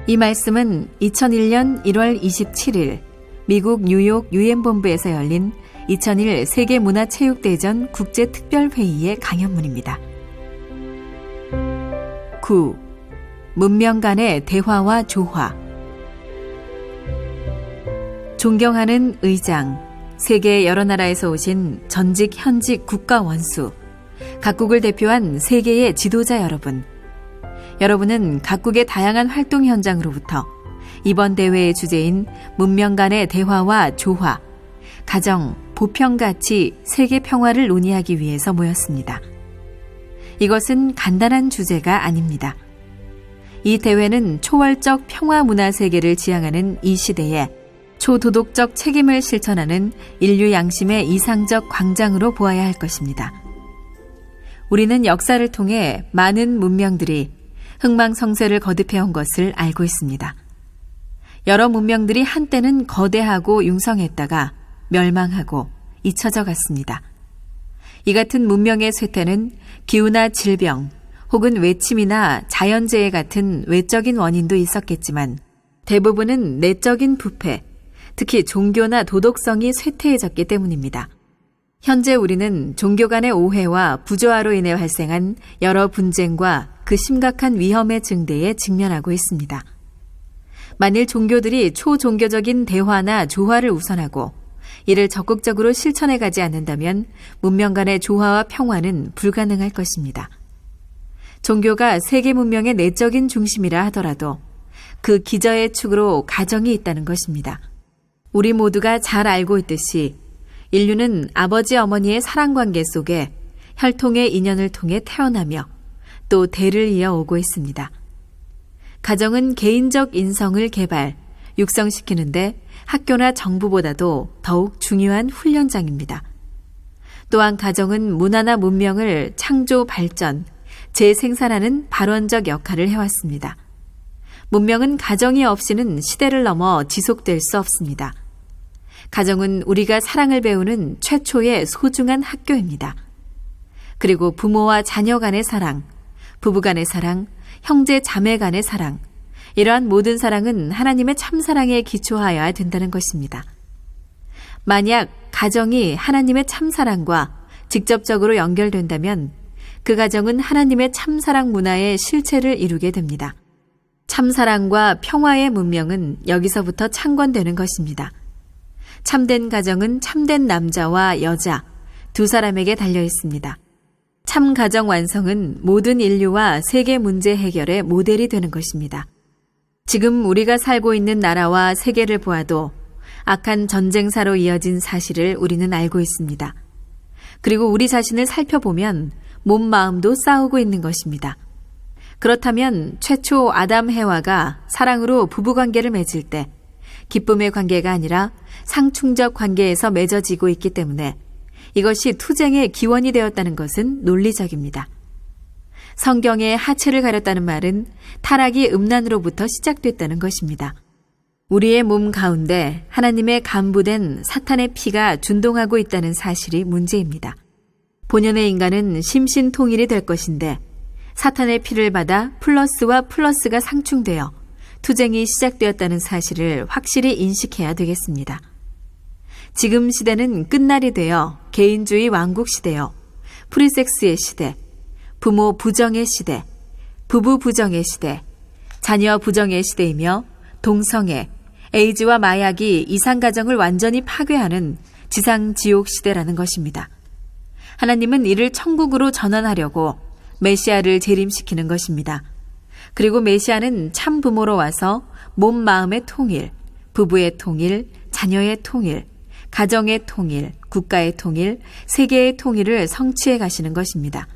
이 말씀은 2001년 1월 27일 미국 뉴욕 유엔본부에서 열린 2001 세계문화체육대전 국제특별회의의 강연문입니다. 9. 문명 간의 대화와 조화. 존경하는 의장, 세계 여러 나라에서 오신 전직 현직 국가 원수, 각국을 대표한 세계의 지도자 여러분, 여러분은 각국의 다양한 활동 현장으로부터 이번 대회의 주제인 문명 간의 대화와 조화, 가정, 보편가치, 세계 평화를 논의하기 위해서 모였습니다. 이것은 간단한 주제가 아닙니다. 이 대회는 초월적 평화 문화 세계를 지향하는 이 시대에 초도덕적 책임을 실천하는 인류 양심의 이상적 광장으로 보아야 할 것입니다. 우리는 역사를 통해 많은 문명들이 흥망성쇠를 거듭해온 것을 알고 있습니다. 여러 문명들이 한때는 거대하고 융성했다가 멸망하고 잊혀져 갔습니다. 이 같은 문명의 쇠퇴는 기후나 질병 혹은 외침이나 자연재해 같은 외적인 원인도 있었겠지만 대부분은 내적인 부패, 특히 종교나 도덕성이 쇠퇴해졌기 때문입니다. 현재 우리는 종교 간의 오해와 부조화로 인해 발생한 여러 분쟁과 그 심각한 위험의 증대에 직면하고 있습니다. 만일 종교들이 초종교적인 대화나 조화를 우선하고 이를 적극적으로 실천해가지 않는다면 문명 간의 조화와 평화는 불가능할 것입니다. 종교가 세계 문명의 내적인 중심이라 하더라도 그 기저의 축으로 가정이 있다는 것입니다. 우리 모두가 잘 알고 있듯이 인류는 아버지 어머니의 사랑관계 속에 혈통의 인연을 통해 태어나며 또 대를 이어오고 있습니다. 가정은 개인적 인성을 개발, 육성시키는데 학교나 정부보다도 더욱 중요한 훈련장입니다. 또한 가정은 문화나 문명을 창조, 발전, 재생산하는 발원적 역할을 해왔습니다. 문명은 가정이 없이는 시대를 넘어 지속될 수 없습니다. 가정은 우리가 사랑을 배우는 최초의 소중한 학교입니다. 그리고 부모와 자녀 간의 사랑, 부부 간의 사랑, 형제 자매 간의 사랑, 이러한 모든 사랑은 하나님의 참사랑에 기초하여야 된다는 것입니다. 만약 가정이 하나님의 참사랑과 직접적으로 연결된다면 그 가정은 하나님의 참사랑 문화의 실체를 이루게 됩니다. 참사랑과 평화의 문명은 여기서부터 창건되는 것입니다. 참된 가정은 참된 남자와 여자 두 사람에게 달려 있습니다. 참 가정 완성은 모든 인류와 세계 문제 해결의 모델이 되는 것입니다. 지금 우리가 살고 있는 나라와 세계를 보아도 악한 전쟁사로 이어진 사실을 우리는 알고 있습니다. 그리고 우리 자신을 살펴보면 몸 마음도 싸우고 있는 것입니다. 그렇다면 최초 아담 해와가 사랑으로 부부관계를 맺을 때 기쁨의 관계가 아니라 상충적 관계에서 맺어지고 있기 때문에 이것이 투쟁의 기원이 되었다는 것은 논리적입니다. 성경의 하체를 가렸다는 말은 타락이 음란으로부터 시작됐다는 것입니다. 우리의 몸 가운데 하나님의 간부된 사탄의 피가 준동하고 있다는 사실이 문제입니다. 본연의 인간은 심신통일이 될 것인데 사탄의 피를 받아 플러스와 플러스가 상충되어 투쟁이 시작되었다는 사실을 확실히 인식해야 되겠습니다. 지금 시대는 끝날이 되어 개인주의 왕국 시대요, 프리섹스의 시대, 부모 부정의 시대, 부부 부정의 시대, 자녀 부정의 시대이며 동성애, 에이즈와 마약이 이상가정을 완전히 파괴하는 지상지옥 시대라는 것입니다. 하나님은 이를 천국으로 전환하려고 메시아를 재림시키는 것입니다. 그리고 메시아는 참 부모로 와서 몸 마음의 통일, 부부의 통일, 자녀의 통일, 가정의 통일, 국가의 통일, 세계의 통일을 성취해 가시는 것입니다.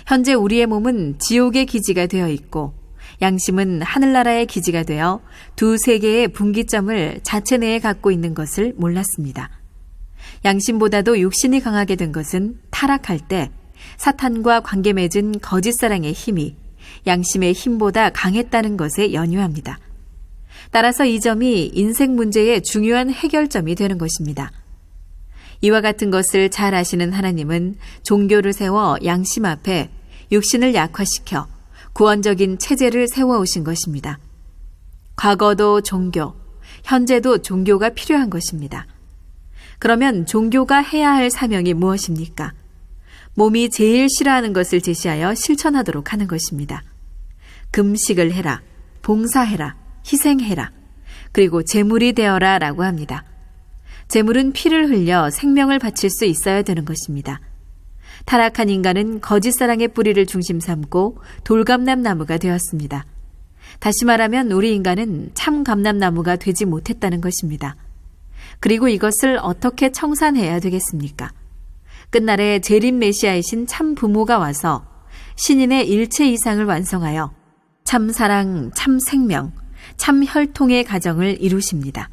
현재 우리의 몸은 지옥의 기지가 되어 있고 양심은 하늘나라의 기지가 되어 두 세계의 분기점을 자체 내에 갖고 있는 것을 몰랐습니다. 양심보다도 육신이 강하게 된 것은 타락할 때 사탄과 관계 맺은 거짓사랑의 힘이 양심의 힘보다 강했다는 것에 연유합니다. 따라서 이 점이 인생 문제의 중요한 해결점이 되는 것입니다. 이와 같은 것을 잘 아시는 하나님은 종교를 세워 양심 앞에 육신을 약화시켜 구원적인 체제를 세워오신 것입니다. 과거도 종교, 현재도 종교가 필요한 것입니다. 그러면 종교가 해야 할 사명이 무엇입니까? 몸이 제일 싫어하는 것을 제시하여 실천하도록 하는 것입니다. 금식을 해라, 봉사해라, 희생해라, 그리고 제물이 되어라 라고 합니다. 제물은 피를 흘려 생명을 바칠 수 있어야 되는 것입니다. 타락한 인간은 거짓사랑의 뿌리를 중심 삼고 돌감람나무가 되었습니다. 다시 말하면 우리 인간은 참 감람나무가 되지 못했다는 것입니다. 그리고 이것을 어떻게 청산해야 되겠습니까? 끝날에 재림 메시아이신 참 부모가 와서 신인의 일체 이상을 완성하여 참 사랑, 참 생명, 참 혈통의 가정을 이루십니다.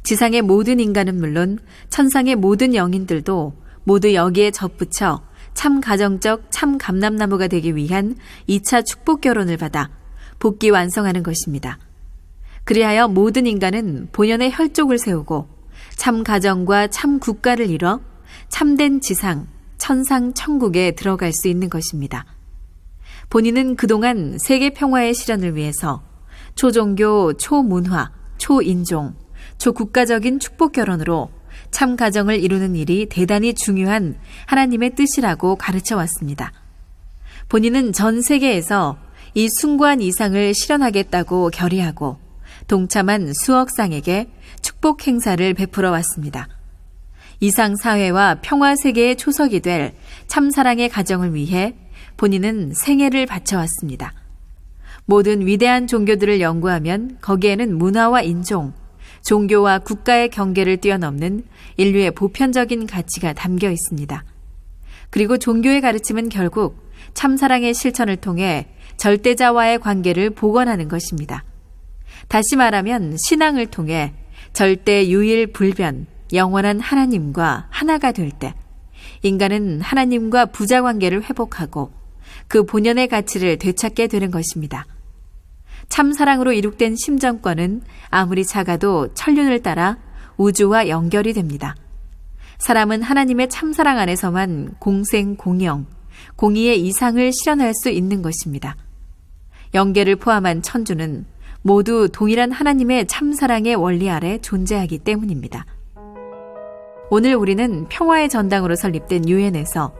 지상의 모든 인간은 물론 천상의 모든 영인들도 모두 여기에 접붙여 참 가정적 참 감람나무가 되기 위한 2차 축복 결혼을 받아 복귀 완성하는 것입니다. 그리하여 모든 인간은 본연의 혈족을 세우고 참 가정과 참 국가를 이뤄 참된 지상, 천상, 천국에 들어갈 수 있는 것입니다. 본인은 그동안 세계 평화의 실현을 위해서 초종교, 초문화, 초인종, 초국가적인 축복 결혼으로 참 가정을 이루는 일이 대단히 중요한 하나님의 뜻이라고 가르쳐 왔습니다. 본인은 전 세계에서 이 숭고한 이상을 실현하겠다고 결의하고 동참한 수억 쌍에게 축복 행사를 베풀어 왔습니다. 이상 사회와 평화 세계의 초석이 될 참사랑의 가정을 위해 본인은 생애를 바쳐왔습니다. 모든 위대한 종교들을 연구하면 거기에는 문화와 인종, 종교와 국가의 경계를 뛰어넘는 인류의 보편적인 가치가 담겨 있습니다. 그리고 종교의 가르침은 결국 참사랑의 실천을 통해 절대자와의 관계를 복원하는 것입니다. 다시 말하면 신앙을 통해 절대 유일 불변, 영원한 하나님과 하나가 될 때 인간은 하나님과 부자 관계를 회복하고 그 본연의 가치를 되찾게 되는 것입니다. 참사랑으로 이룩된 심정권은 아무리 작아도 천륜을 따라 우주와 연결이 됩니다. 사람은 하나님의 참사랑 안에서만 공생, 공영, 공의의 이상을 실현할 수 있는 것입니다. 영계를 포함한 천주는 모두 동일한 하나님의 참사랑의 원리 아래 존재하기 때문입니다. 오늘 우리는 평화의 전당으로 설립된 유엔에서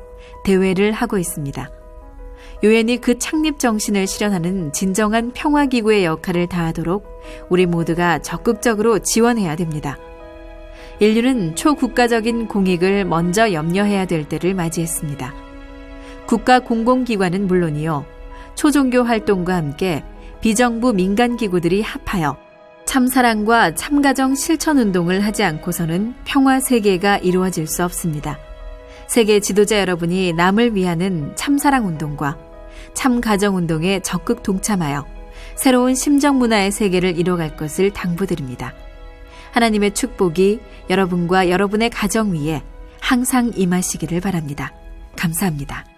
대회를 하고 있습니다. 유엔이 그 창립 정신을 실현하는 진정한 평화기구의 역할을 다하도록 우리 모두가 적극적으로 지원해야 됩니다. 인류는 초국가적인 공익을 먼저 염려해야 될 때를 맞이했습니다. 국가 공공기관은 물론이요, 초종교 활동과 함께 비정부 민간기구들이 합하여 참사랑과 참가정 실천운동을 하지 않고서는 평화세계가 이루어질 수 없습니다. 세계 지도자 여러분이 남을 위하는 참사랑운동과 참가정운동에 적극 동참하여 새로운 심정문화의 세계를 이뤄갈 것을 당부드립니다. 하나님의 축복이 여러분과 여러분의 가정 위에 항상 임하시기를 바랍니다. 감사합니다.